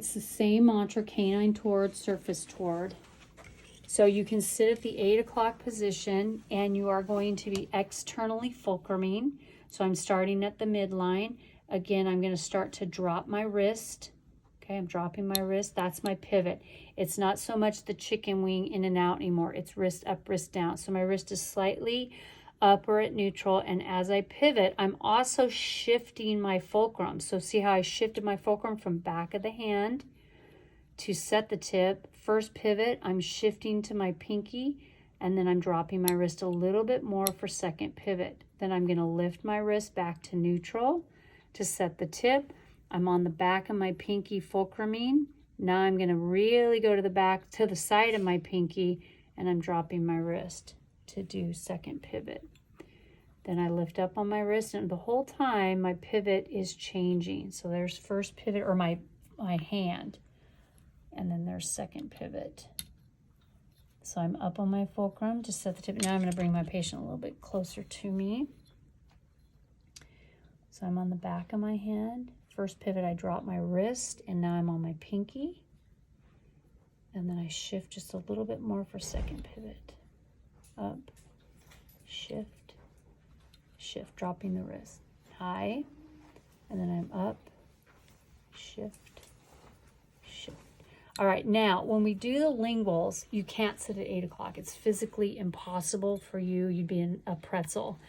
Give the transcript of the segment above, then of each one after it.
It's the same mantra, canine toward, surface toward. So you can sit at the 8 o'clock position and you are going to be externally fulcruming. So I'm starting at the midline. Again, I'm going to start to drop my wrist. Okay, I'm dropping my wrist. That's my pivot. It's not so much the chicken wing in and out anymore. It's wrist up, wrist down. So my wrist is slightly up or at neutral. And as I pivot, I'm also shifting my fulcrum. So see how I shifted my fulcrum from back of the hand to set the tip. First pivot, I'm shifting to my pinky, and then I'm dropping my wrist a little bit more for second pivot. Then I'm going to lift my wrist back to neutral to set the tip. I'm on the back of my pinky fulcruming. Now I'm going to really go to the back, to the side of my pinky, and I'm dropping my wrist to do second pivot. Then I lift up on my wrist, and the whole time my pivot is changing. So there's first pivot, or my hand. And then there's second pivot. So I'm up on my fulcrum to set the tip. Now I'm going to bring my patient a little bit closer to me. So I'm on the back of my hand. First pivot, I drop my wrist, and now I'm on my pinky. And then I shift just a little bit more for second pivot. Up, shift, shift, dropping the wrist. High, and then I'm up, shift, shift. All right, now when we do the linguals, you can't sit at 8 o'clock. It's physically impossible for you. You'd be in a pretzel.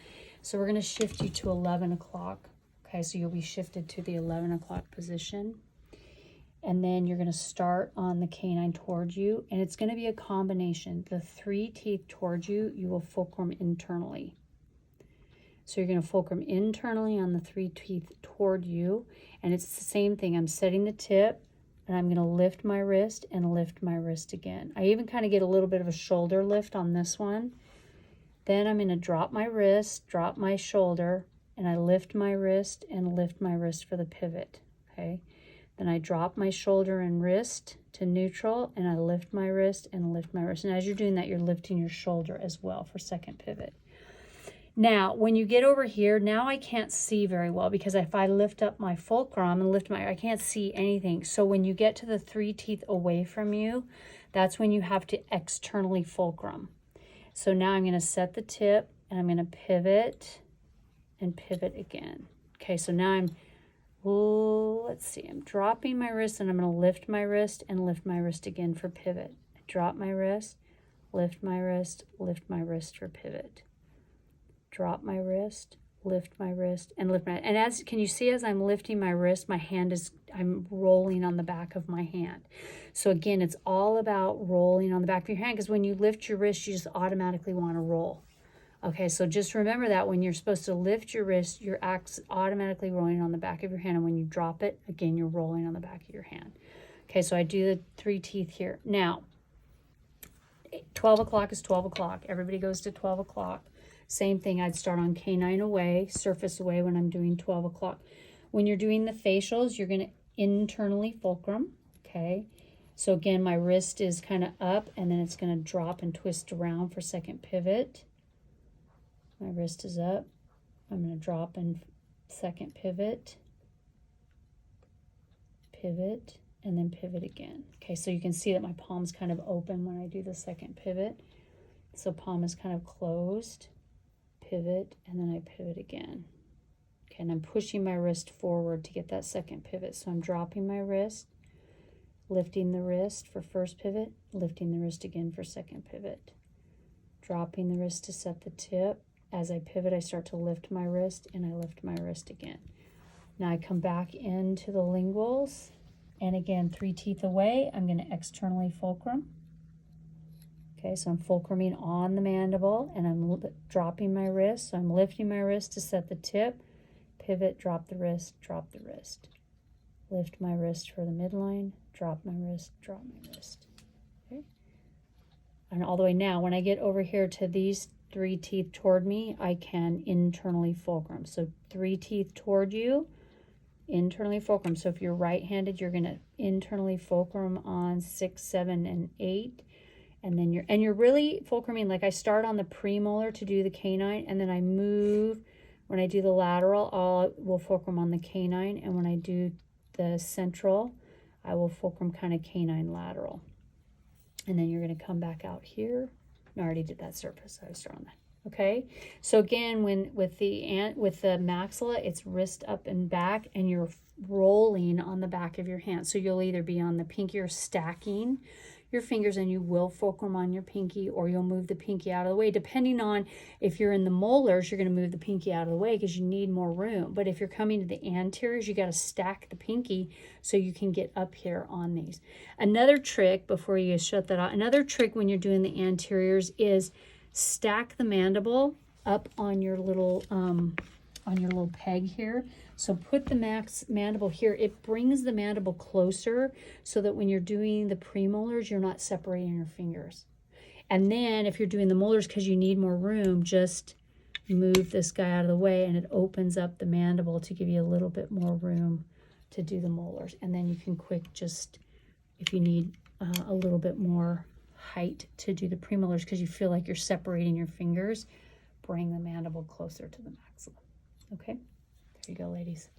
So we're going to shift you to 11 o'clock. Okay, so you'll be shifted to the 11 o'clock position. And then you're going to start on the canine towards you, and it's going to be a combination. The 3 teeth towards you, you will fulcrum internally. So you're going to fulcrum internally on the 3 teeth toward you, and it's the same thing. I'm setting the tip, and I'm going to lift my wrist and lift my wrist again. I even kind of get a little bit of a shoulder lift on this one. Then I'm going to drop my wrist, drop my shoulder, and I lift my wrist and lift my wrist for the pivot, okay? Then I drop my shoulder and wrist to neutral, and I lift my wrist and lift my wrist. And as you're doing that, you're lifting your shoulder as well for second pivot. Now, when you get over here, now I can't see very well, because if I lift up my fulcrum and lift I can't see anything. So when you get to the 3 teeth away from you, that's when you have to externally fulcrum. So now I'm going to set the tip, and I'm going to pivot and pivot again. Okay, so now let's see, I'm dropping my wrist, and I'm going to lift my wrist and lift my wrist again for pivot. Drop my wrist, lift my wrist for pivot. Drop my wrist, lift my wrist, and lift my, and as, can you see as I'm lifting my wrist, my hand is, I'm rolling on the back of my hand. So again, it's all about rolling on the back of your hand, because when you lift your wrist, you just automatically want to roll. Okay, so just remember that when you're supposed to lift your wrist, you're automatically rolling on the back of your hand, and when you drop it, again, you're rolling on the back of your hand. Okay, so I do the 3 teeth here. Now, 12 o'clock is 12 o'clock. Everybody goes to 12 o'clock. Same thing, I'd start on canine away, surface away when I'm doing 12 o'clock. When you're doing the facials, you're going to internally fulcrum, okay? So again, my wrist is kind of up, and then it's going to drop and twist around for second pivot. My wrist is up. I'm going to drop and second pivot, pivot, and then pivot again. Okay, so you can see that my palm's kind of open when I do the second pivot. So palm is kind of closed, pivot, and then I pivot again. Okay, and I'm pushing my wrist forward to get that second pivot. So I'm dropping my wrist, lifting the wrist for first pivot, lifting the wrist again for second pivot. Dropping the wrist to set the tip. As I pivot, I start to lift my wrist, and I lift my wrist again. Now I come back into the linguals, and again, 3 teeth away, I'm going to externally fulcrum. Okay, so I'm fulcruming on the mandible, and I'm dropping my wrist. So I'm lifting my wrist to set the tip, pivot, drop the wrist, lift my wrist for the midline, drop my wrist, drop my wrist. Okay, and all the way now, when I get over here to these 3 teeth toward me, I can internally fulcrum. So 3 teeth toward you, internally fulcrum. So if you're right-handed, you're going to internally fulcrum on 6, 7, and 8. And then you're really fulcruming, like I start on the premolar to do the canine, and then I move. When I do the lateral, will fulcrum on the canine, and when I do the central, I will fulcrum kind of canine lateral. And then you're going to come back out here. No, I already did that surface. I was starting on that. Okay, so again, with the maxilla, it's wrist up and back, and you're rolling on the back of your hand. So you'll either be on the pinky or stacking your fingers, and you will fulcrum on your pinky, or you'll move the pinky out of the way. Depending on if you're in the molars, you're going to move the pinky out of the way because you need more room. But if you're coming to the anteriors, you got to stack the pinky so you can get up here on these. Another trick, before you shut that off, another trick when you're doing the anteriors is stack the mandible up on your little peg here. So put the mandible here. It brings the mandible closer so that when you're doing the premolars, you're not separating your fingers. And then if you're doing the molars, because you need more room, just move this guy out of the way, and it opens up the mandible to give you a little bit more room to do the molars. And then you can just, if you need a little bit more height to do the premolars because you feel like you're separating your fingers, bring the mandible closer to the maxilla. Okay, there you go, ladies.